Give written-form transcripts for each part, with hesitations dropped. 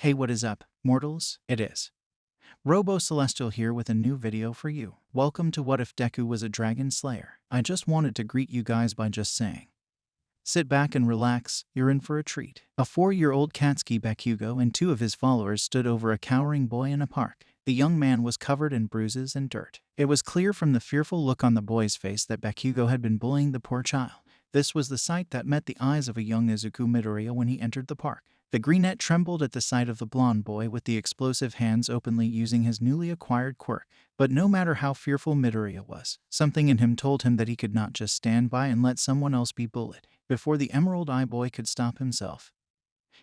Hey, what is up, mortals? It is Robo Celestial here with a new video for you. Welcome to What If Deku Was a Dragon Slayer. I just wanted to greet you guys by just saying, sit back and relax, you're in for a treat. A 4-year-old Katsuki Bakugo and 2 of his followers stood over a cowering boy in a park. The young man was covered in bruises and dirt. It was clear from the fearful look on the boy's face that Bakugo had been bullying the poor child. This was the sight that met the eyes of a young Izuku Midoriya when he entered the park. The greenette trembled at the sight of the blonde boy with the explosive hands openly using his newly acquired quirk. But no matter how fearful Midoriya was, something in him told him that he could not just stand by and let someone else be bullied. Before the Emerald Eye Boy could stop himself,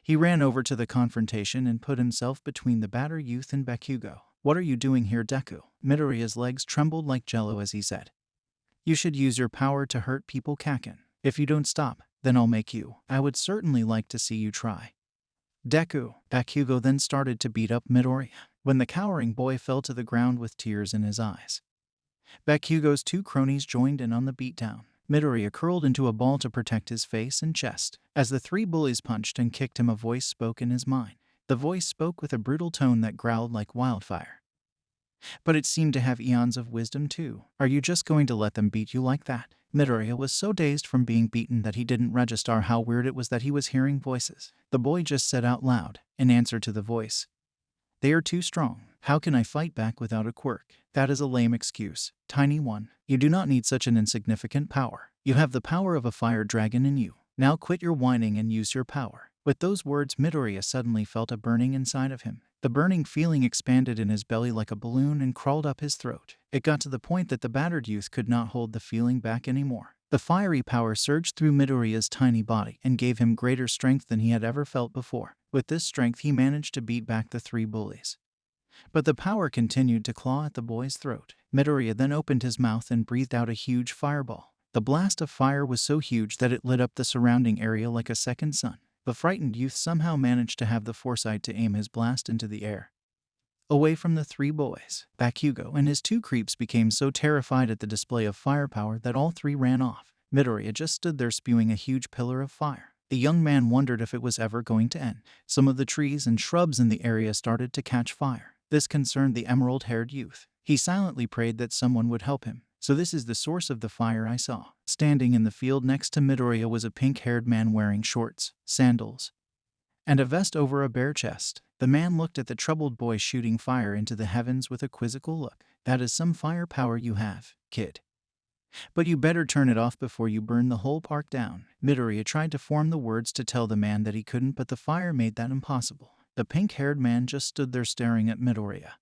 he ran over to the confrontation and put himself between the battered youth and Bakugo. "What are you doing here, Deku?" Midoriya's legs trembled like jello as he said, "You should use your power to hurt people, Kaken. If you don't stop, then I'll make you. I would certainly like to see you try." Deku. Bakugo then started to beat up Midoriya, when the cowering boy fell to the ground with tears in his eyes. Bakugo's 2 cronies joined in on the beatdown. Midoriya curled into a ball to protect his face and chest. As the 3 bullies punched and kicked him, a voice spoke in his mind. The voice spoke with a brutal tone that growled like wildfire. But it seemed to have eons of wisdom too. "Are you just going to let them beat you like that?" Midoriya was so dazed from being beaten that he didn't register how weird it was that he was hearing voices. The boy just said out loud, in answer to the voice, "They are too strong. How can I fight back without a quirk?" "That is a lame excuse, tiny one. You do not need such an insignificant power. You have the power of a fire dragon in you. Now quit your whining and use your power." With those words, Midoriya suddenly felt a burning inside of him. The burning feeling expanded in his belly like a balloon and crawled up his throat. It got to the point that the battered youth could not hold the feeling back anymore. The fiery power surged through Midoriya's tiny body and gave him greater strength than he had ever felt before. With this strength, he managed to beat back the 3 bullies. But the power continued to claw at the boy's throat. Midoriya then opened his mouth and breathed out a huge fireball. The blast of fire was so huge that it lit up the surrounding area like a second sun. The frightened youth somehow managed to have the foresight to aim his blast into the air, away from the 3 boys. Bakugo and his 2 creeps became so terrified at the display of firepower that all 3 ran off. Midoriya just stood there spewing a huge pillar of fire. The young man wondered if it was ever going to end. Some of the trees and shrubs in the area started to catch fire. This concerned the emerald-haired youth. He silently prayed that someone would help him. "So this is the source of the fire I saw." Standing in the field next to Midoriya was a pink-haired man wearing shorts, sandals, and a vest over a bare chest. The man looked at the troubled boy shooting fire into the heavens with a quizzical look. "That is some firepower you have, kid. But you better turn it off before you burn the whole park down." Midoriya tried to form the words to tell the man that he couldn't, but the fire made that impossible. The pink-haired man just stood there staring at Midoriya,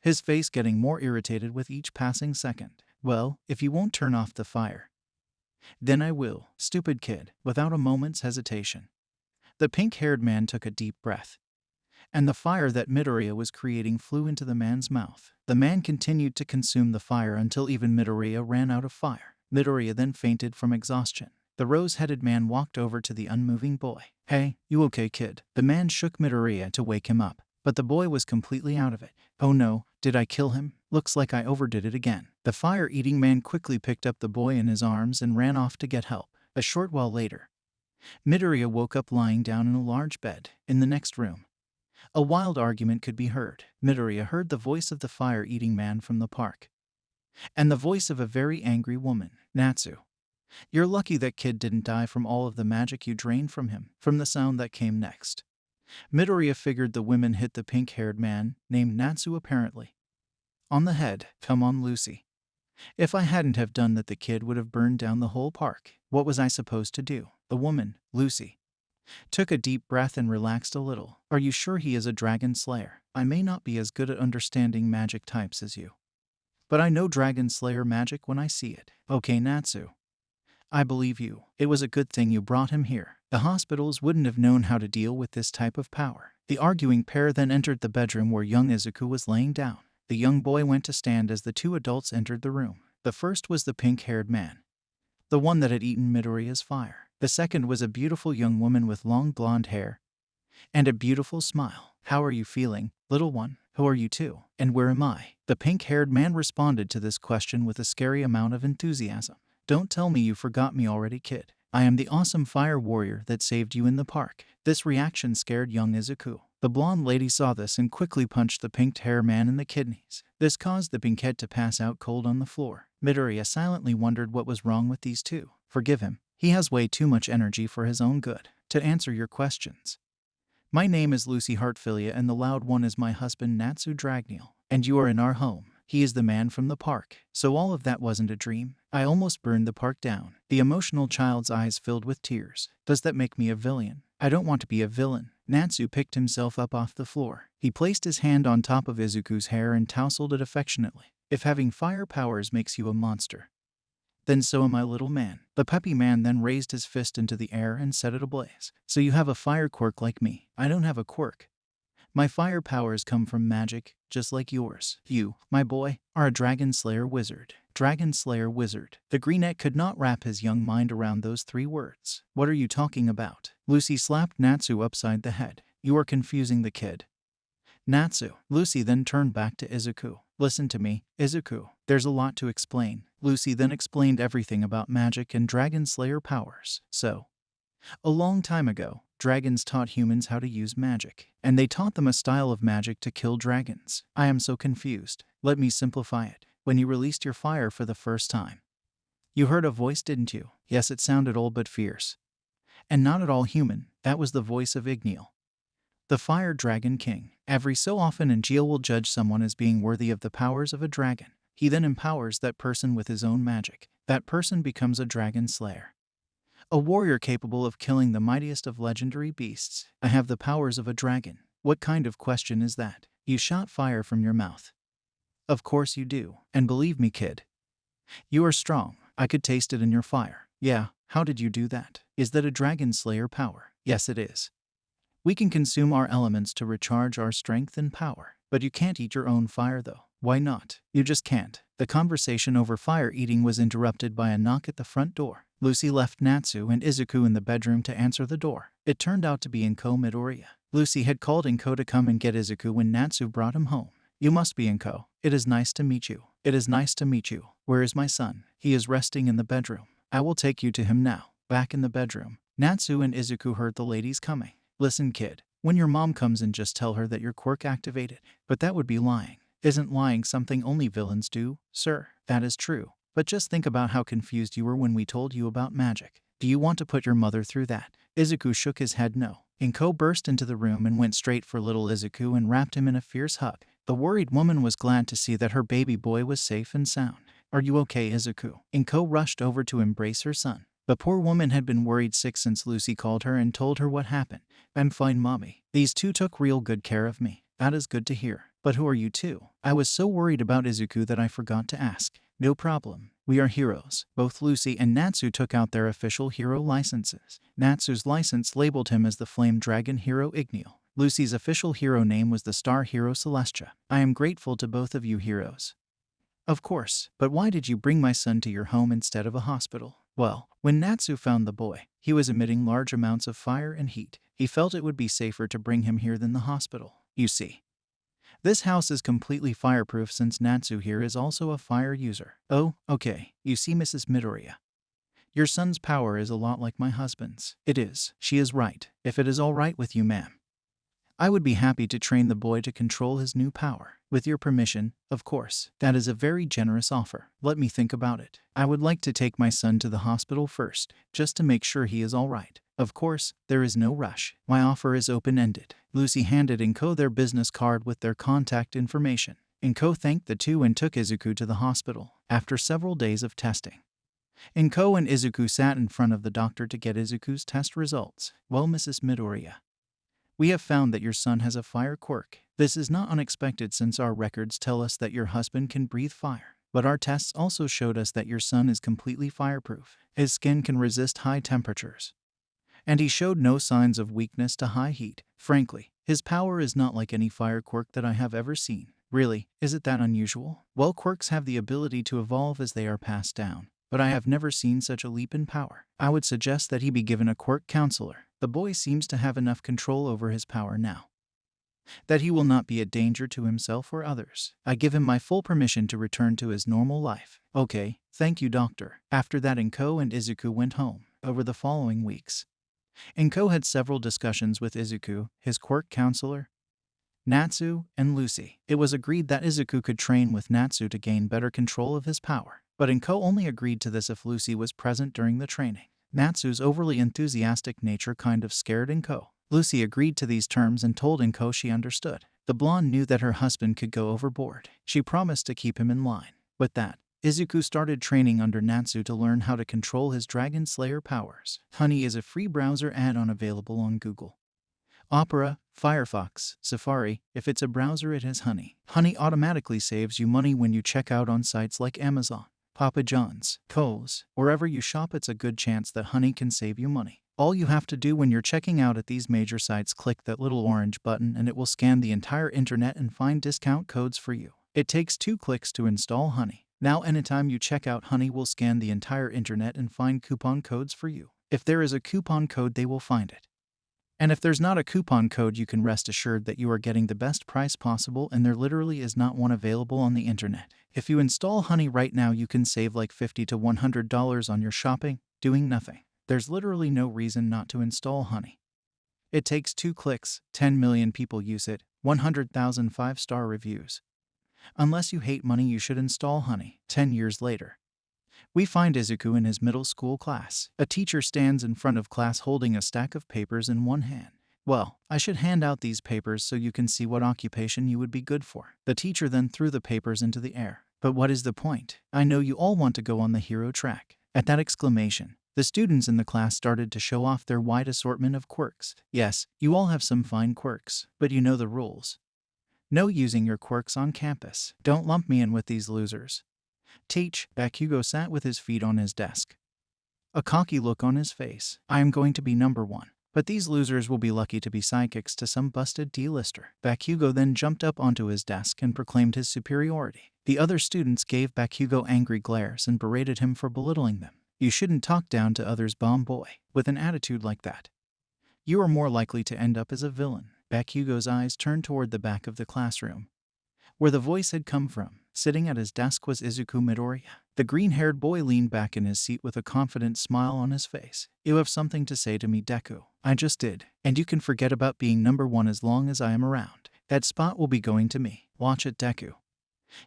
his face getting more irritated with each passing second. "Well, if you won't turn off the fire, then I will, stupid kid." Without a moment's hesitation, the pink-haired man took a deep breath, and the fire that Midoriya was creating flew into the man's mouth. The man continued to consume the fire until even Midoriya ran out of fire. Midoriya then fainted from exhaustion. The rose-headed man walked over to the unmoving boy. "Hey, you okay, kid?" The man shook Midoriya to wake him up, but the boy was completely out of it. "Oh no, did I kill him? Looks like I overdid it again." The fire-eating man quickly picked up the boy in his arms and ran off to get help. A short while later, Midoriya woke up lying down in a large bed in the next room. A wild argument could be heard. Midoriya heard the voice of the fire-eating man from the park, and the voice of a very angry woman. "Natsu, you're lucky that kid didn't die from all of the magic you drained from him." From the sound that came next, Midoriya figured the women hit the pink-haired man, named Natsu apparently, on the head. "Come on, Lucy. If I hadn't have done that, the kid would have burned down the whole park. What was I supposed to do?" The woman, Lucy, took a deep breath and relaxed a little. "Are you sure he is a dragon slayer? I may not be as good at understanding magic types as you, but I know dragon slayer magic when I see it." "Okay, Natsu, I believe you. It was a good thing you brought him here. The hospitals wouldn't have known how to deal with this type of power." The arguing pair then entered the bedroom where young Izuku was laying down. The young boy went to stand as the 2 adults entered the room. The first was the pink-haired man, the one that had eaten Midoriya's fire. The second was a beautiful young woman with long blonde hair and a beautiful smile. "How are you feeling, little one? Who are you too? And where am I?" The pink-haired man responded to this question with a scary amount of enthusiasm. "Don't tell me you forgot me already, kid. I am the awesome fire warrior that saved you in the park." This reaction scared young Izuku. The blonde lady saw this and quickly punched the pink-haired man in the kidneys. This caused the pinkhead to pass out cold on the floor. Midoriya silently wondered what was wrong with these two. Forgive him. He has way too much energy for his own good. To answer your questions. My name is Lucy Hartfilia and the loud one is my husband Natsu Dragneel. And you are in our home. He is the man from the park. So all of that wasn't a dream. I almost burned the park down. The emotional child's eyes filled with tears. Does that make me a villain? I don't want to be a villain. Natsu picked himself up off the floor. He placed his hand on top of Izuku's hair and tousled it affectionately. If having fire powers makes you a monster, then so am I, little man. The peppy man then raised his fist into the air and set it ablaze. So you have a fire quirk like me. I don't have a quirk. My fire powers come from magic, just like yours. You, my boy, are a Dragon Slayer wizard. Dragon Slayer wizard. The greenette could not wrap his young mind around those 3 words. What are you talking about? Lucy slapped Natsu upside the head. You are confusing the kid. Natsu. Lucy then turned back to Izuku. Listen to me, Izuku. There's a lot to explain. Lucy then explained everything about magic and Dragon Slayer powers. So, a long time ago, dragons taught humans how to use magic, and they taught them a style of magic to kill dragons. I am so confused. Let me simplify it. When you released your fire for the first time, you heard a voice, didn't you? Yes, it sounded old but fierce. And not at all human. That was the voice of Igneel, the Fire Dragon King. Every so often Igneel will judge someone as being worthy of the powers of a dragon. He then empowers that person with his own magic. That person becomes a Dragon Slayer, a warrior capable of killing the mightiest of legendary beasts. I have the powers of a dragon. What kind of question is that? You shot fire from your mouth. Of course you do. And believe me, kid, you are strong. I could taste it in your fire. Yeah, how did you do that? Is that a Dragon Slayer power? Yes, it is. We can consume our elements to recharge our strength and power. But you can't eat your own fire though. Why not? You just can't. The conversation over fire eating was interrupted by a knock at the front door. Lucy left Natsu and Izuku in the bedroom to answer the door. It turned out to be Inko Midoriya. Lucy had called Inko to come and get Izuku when Natsu brought him home. You must be Inko. It is nice to meet you. It is nice to meet you. Where is my son? He is resting in the bedroom. I will take you to him now. Back in the bedroom, Natsu and Izuku heard the ladies coming. Listen, kid. When your mom comes in, just tell her that your quirk activated. But that would be lying. Isn't lying something only villains do? Sir, that is true. But just think about how confused you were when we told you about magic. Do you want to put your mother through that? Izuku shook his head no. Inko burst into the room and went straight for little Izuku and wrapped him in a fierce hug. The worried woman was glad to see that her baby boy was safe and sound. Are you okay, Izuku? Inko rushed over to embrace her son. The poor woman had been worried sick since Lucy called her and told her what happened. I'm fine, mommy. These two took real good care of me. That is good to hear. But who are you two? I was so worried about Izuku that I forgot to ask. No problem. We are heroes. Both Lucy and Natsu took out their official hero licenses. Natsu's license labeled him as the Flame Dragon Hero Igneel. Lucy's official hero name was the Star Hero Celestia. I am grateful to both of you heroes. Of course, but why did you bring my son to your home instead of a hospital? Well, when Natsu found the boy, he was emitting large amounts of fire and heat. He felt it would be safer to bring him here than the hospital. You see, this house is completely fireproof since Natsu here is also a fire user. Oh, okay. You see, Mrs. Midoriya, your son's power is a lot like my husband's. It is. She is right. If it is all right with you, ma'am, I would be happy to train the boy to control his new power. With your permission, of course. That is a very generous offer. Let me think about it. I would like to take my son to the hospital first, just to make sure he is all right. Of course, there is no rush. My offer is open-ended. Lucy handed Inko their business card with their contact information. Inko thanked the two and took Izuku to the hospital. After several days of testing, Inko and Izuku sat in front of the doctor to get Izuku's test results. Well, Mrs. Midoriya, we have found that your son has a fire quirk. This is not unexpected since our records tell us that your husband can breathe fire. But our tests also showed us that your son is completely fireproof. His skin can resist high temperatures, and he showed no signs of weakness to high heat. Frankly, his power is not like any fire quirk that I have ever seen. Really, is it that unusual? Well, quirks have the ability to evolve as they are passed down, but I have never seen such a leap in power. I would suggest that he be given a quirk counselor. The boy seems to have enough control over his power now that he will not be a danger to himself or others. I give him my full permission to return to his normal life. Okay, thank you, doctor. After that, Inko and Izuku went home. Over the following weeks, Inko had several discussions with Izuku, his quirk counselor, Natsu and Lucy. It was agreed that Izuku could train with Natsu to gain better control of his power, but Inko only agreed to this if Lucy was present during the training. Natsu's overly enthusiastic nature kind of scared Inko. Lucy agreed to these terms and told Inko she understood. The blonde knew that her husband could go overboard. She promised to keep him in line. With that, Izuku started training under Natsu to learn how to control his Dragon Slayer powers. Honey is a free browser add-on available on Google, Opera, Firefox, Safari. If it's a browser, it has Honey. Honey automatically saves you money when you check out on sites like Amazon, Papa John's, Kohl's. Wherever you shop, it's a good chance that Honey can save you money. All you have to do when you're checking out at these major sites, click that little orange button and it will scan the entire internet and find discount codes for you. It takes 2 clicks to install Honey. Now anytime you check out, Honey will scan the entire internet and find coupon codes for you. If there is a coupon code, they will find it. And if there's not a coupon code, you can rest assured that you are getting the best price possible, and there literally is not one available on the internet. If you install Honey right now, you can save like $50 to $100 on your shopping, doing nothing. There's literally no reason not to install Honey. It takes 2 clicks, 10 million people use it, 100,000 5-star reviews. Unless you hate money, you should install Honey. 10 years later, we find Izuku in his middle school class. A teacher stands in front of class holding a stack of papers in one hand. Well, I should hand out these papers so you can see what occupation you would be good for. The teacher then threw the papers into the air. But what is the point? I know you all want to go on the hero track. At that exclamation, the students in the class started to show off their wide assortment of quirks. Yes, you all have some fine quirks, but you know the rules. No using your quirks on campus. Don't lump me in with these losers. Teach. Bakugo sat with his feet on his desk, a cocky look on his face. I am going to be number 1. But these losers will be lucky to be sidekicks to some busted D-lister. Bakugo then jumped up onto his desk and proclaimed his superiority. The other students gave Bakugo angry glares and berated him for belittling them. You shouldn't talk down to others, bomb boy. With an attitude like that, you are more likely to end up as a villain. Bakugo's eyes turned toward the back of the classroom, where the voice had come from. Sitting at his desk was Izuku Midoriya. The green-haired boy leaned back in his seat with a confident smile on his face. You have something to say to me, Deku? I just did. And you can forget about being number 1 as long as I am around. That spot will be going to me. Watch it, Deku.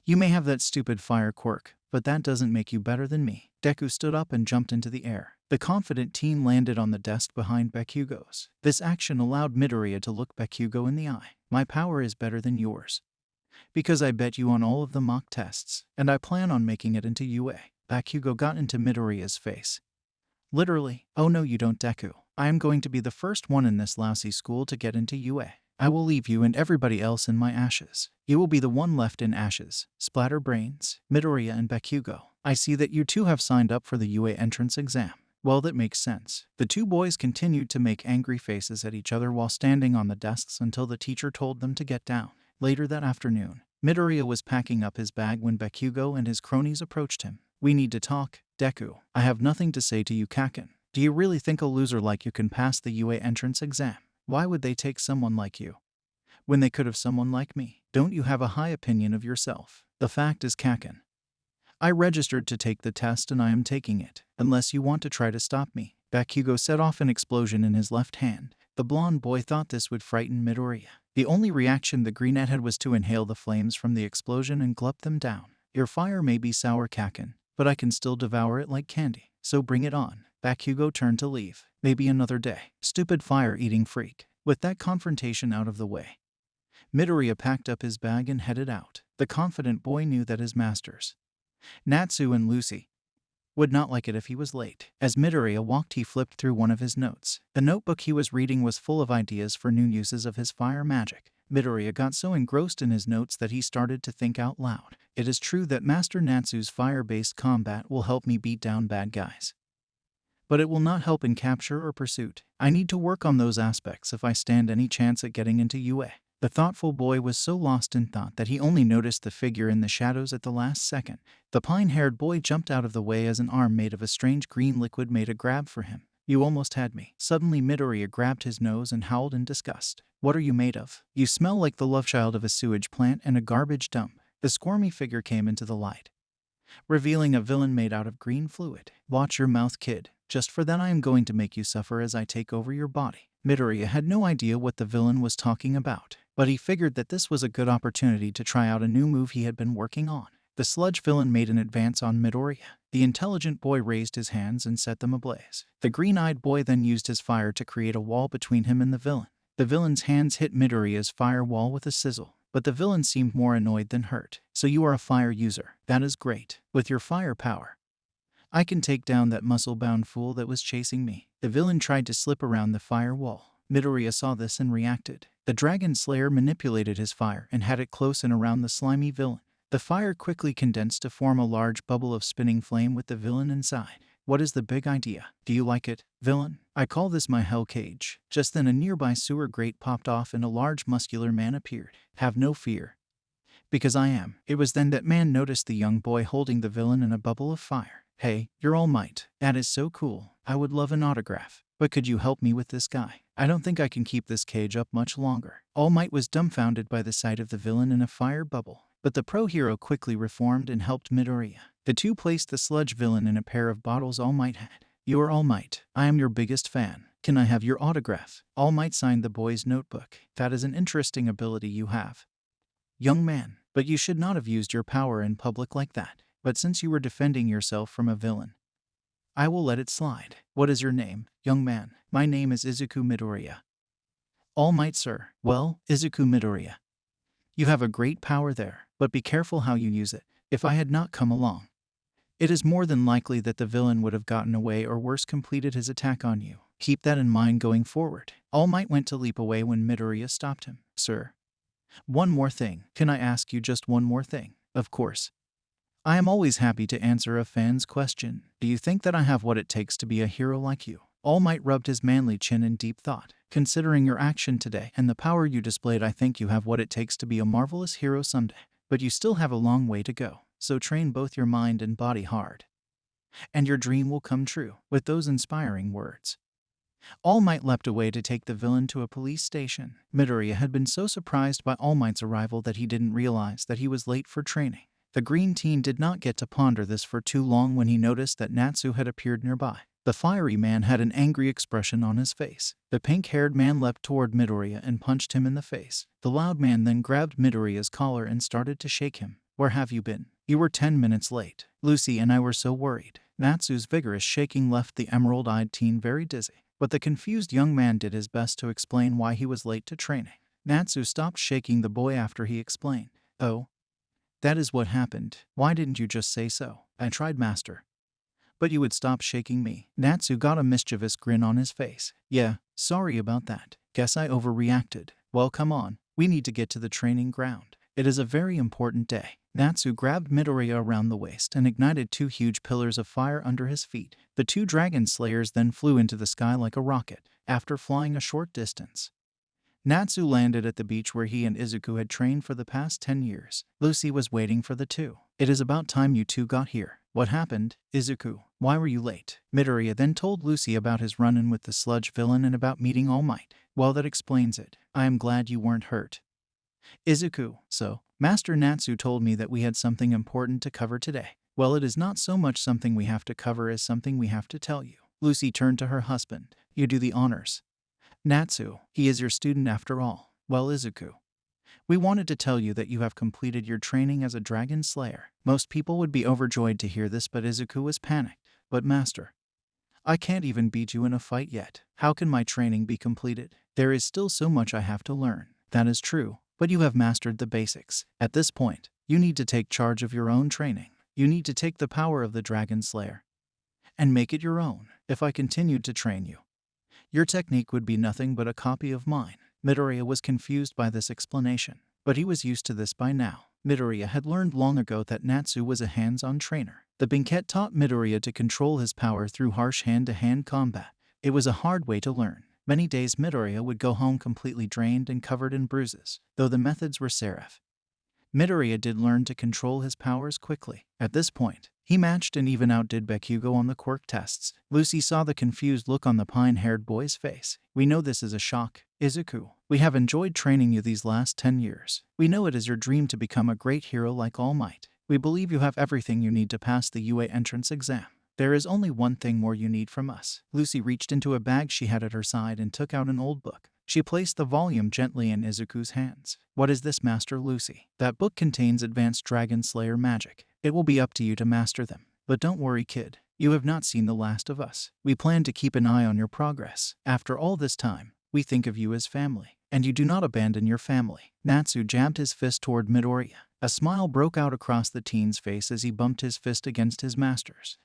You may have that stupid fire quirk, but that doesn't make you better than me. Deku stood up and jumped into the air. The confident teen landed on the desk behind Bakugo's. This action allowed Midoriya to look Bakugo in the eye. My power is better than yours, because I bet you on all of the mock tests, and I plan on making it into UA. Bakugo got into Midoriya's face. Literally. Oh no, you don't, Deku. I am going to be the first one in this lousy school to get into UA. I will leave you and everybody else in my ashes. You will be the one left in ashes. Splatter brains. Midoriya and Bakugo. I see that you two have signed up for the UA entrance exam. Well, that makes sense. The 2 boys continued to make angry faces at each other while standing on the desks until the teacher told them to get down. Later that afternoon, Midoriya was packing up his bag when Bakugo and his cronies approached him. We need to talk, Deku. I have nothing to say to you, Kaken. Do you really think a loser like you can pass the UA entrance exam? Why would they take someone like you when they could have someone like me? Don't you have a high opinion of yourself? The fact is, Kaken, I registered to take the test and I am taking it, unless you want to try to stop me. Bakugo set off an explosion in his left hand. The blonde boy thought this would frighten Midoriya. The only reaction the greenette had was to inhale the flames from the explosion and gulp them down. Your fire may be sour, Kaken, but I can still devour it like candy. So bring it on. Bakugo turned to leave. Maybe another day. Stupid fire-eating freak. With that confrontation out of the way, Midoriya packed up his bag and headed out. The confident boy knew that his masters, Natsu and Lucy, would not like it if he was late. As Midoriya walked, he flipped through one of his notes. The notebook he was reading was full of ideas for new uses of his fire magic. Midoriya got so engrossed in his notes that he started to think out loud. It is true that Master Natsu's fire-based combat will help me beat down bad guys, but it will not help in capture or pursuit. I need to work on those aspects if I stand any chance at getting into UA. The thoughtful boy was so lost in thought that he only noticed the figure in the shadows at the last second. The pine-haired boy jumped out of the way as an arm made of a strange green liquid made a grab for him. You almost had me. Suddenly Midoriya grabbed his nose and howled in disgust. What are you made of? You smell like the love child of a sewage plant and a garbage dump. The squirmy figure came into the light, revealing a villain made out of green fluid. Watch your mouth, kid. Just for that I am going to make you suffer as I take over your body. Midoriya had no idea what the villain was talking about, but he figured that this was a good opportunity to try out a new move he had been working on. The sludge villain made an advance on Midoriya. The intelligent boy raised his hands and set them ablaze. The green-eyed boy then used his fire to create a wall between him and the villain. The villain's hands hit Midoriya's fire wall with a sizzle, but the villain seemed more annoyed than hurt. So you are a fire user. That is great. With your fire power, I can take down that muscle-bound fool that was chasing me. The villain tried to slip around the fire wall. Midoriya saw this and reacted. The Dragon Slayer manipulated his fire and had it close and around the slimy villain. The fire quickly condensed to form a large bubble of spinning flame with the villain inside. What is the big idea? Do you like it, villain? I call this my hell cage. Just then a nearby sewer grate popped off and a large muscular man appeared. Have no fear, because I am. It was then that man noticed the young boy holding the villain in a bubble of fire. Hey, you're All Might. That is so cool. I would love an autograph. But could you help me with this guy? I don't think I can keep this cage up much longer. All Might was dumbfounded by the sight of the villain in a fire bubble. But the pro hero quickly reformed and helped Midoriya. The two placed the sludge villain in a pair of bottles All Might had. You are All Might. I am your biggest fan. Can I have your autograph? All Might signed the boy's notebook. That is an interesting ability you have, young man. But you should not have used your power in public like that. But since you were defending yourself from a villain, I will let it slide. What is your name, young man? My name is Izuku Midoriya. All Might, sir. Well, Izuku Midoriya, you have a great power there, but be careful how you use it. If I had not come along, it is more than likely that the villain would have gotten away or worse completed his attack on you. Keep that in mind going forward. All Might went to leap away when Midoriya stopped him. Sir, one more thing. Can I ask you just one more thing? Of course. I am always happy to answer a fan's question. Do you think that I have what it takes to be a hero like you? All Might rubbed his manly chin in deep thought. Considering your action today and the power you displayed, I think you have what it takes to be a marvelous hero someday. But you still have a long way to go. So train both your mind and body hard, and your dream will come true. With those inspiring words, All Might leapt away to take the villain to a police station. Midoriya had been so surprised by All Might's arrival that he didn't realize that he was late for training. The green teen did not get to ponder this for too long when he noticed that Natsu had appeared nearby. The fiery man had an angry expression on his face. The pink-haired man leapt toward Midoriya and punched him in the face. The loud man then grabbed Midoriya's collar and started to shake him. Where have you been? You were 10 minutes late. Lucy and I were so worried. Natsu's vigorous shaking left the emerald-eyed teen very dizzy. But the confused young man did his best to explain why he was late to training. Natsu stopped shaking the boy after he explained. Oh, that is what happened. Why didn't you just say so? I tried, master, but you would stop shaking me. Natsu got a mischievous grin on his face. Yeah, sorry about that. Guess I overreacted. Well, come on. We need to get to the training ground. It is a very important day. Natsu grabbed Midoriya around the waist and ignited 2 huge pillars of fire under his feet. The 2 dragon slayers then flew into the sky like a rocket. After flying a short distance, Natsu landed at the beach where he and Izuku had trained for the past 10 years. Lucy was waiting for the two. It is about time you two got here. What happened, Izuku? Why were you late? Midoriya then told Lucy about his run-in with the sludge villain and about meeting All Might. Well, that explains it. I am glad you weren't hurt, Izuku. So, Master Natsu told me that we had something important to cover today. Well, it is not so much something we have to cover as something we have to tell you. Lucy turned to her husband. You do the honors, Natsu. He is your student after all. Well, Izuku, we wanted to tell you that you have completed your training as a dragon slayer. Most people would be overjoyed to hear this, but Izuku was panicked. But master, I can't even beat you in a fight yet. How can my training be completed? There is still so much I have to learn. That is true, but you have mastered the basics. At this point, you need to take charge of your own training. You need to take the power of the Dragon Slayer and make it your own. If I continued to train you, your technique would be nothing but a copy of mine. Midoriya was confused by this explanation, but he was used to this by now. Midoriya had learned long ago that Natsu was a hands-on trainer. The Binket taught Midoriya to control his power through harsh hand-to-hand combat. It was a hard way to learn. Many days Midoriya would go home completely drained and covered in bruises. Though the methods were serif, Midoriya did learn to control his powers quickly. At this point, he matched and even outdid Bakugo on the quirk tests. Lucy saw the confused look on the pine-haired boy's face. We know this is a shock, Izuku. We have enjoyed training you these last 10 years. We know it is your dream to become a great hero like All Might. We believe you have everything you need to pass the UA entrance exam. There is only one thing more you need from us. Lucy reached into a bag she had at her side and took out an old book. She placed the volume gently in Izuku's hands. What is this, Master Lucy? That book contains advanced Dragon Slayer magic. It will be up to you to master them. But don't worry, kid. You have not seen the last of us. We plan to keep an eye on your progress. After all this time, we think of you as family. And you do not abandon your family. Natsu jabbed his fist toward Midoriya. A smile broke out across the teen's face as he bumped his fist against his master's.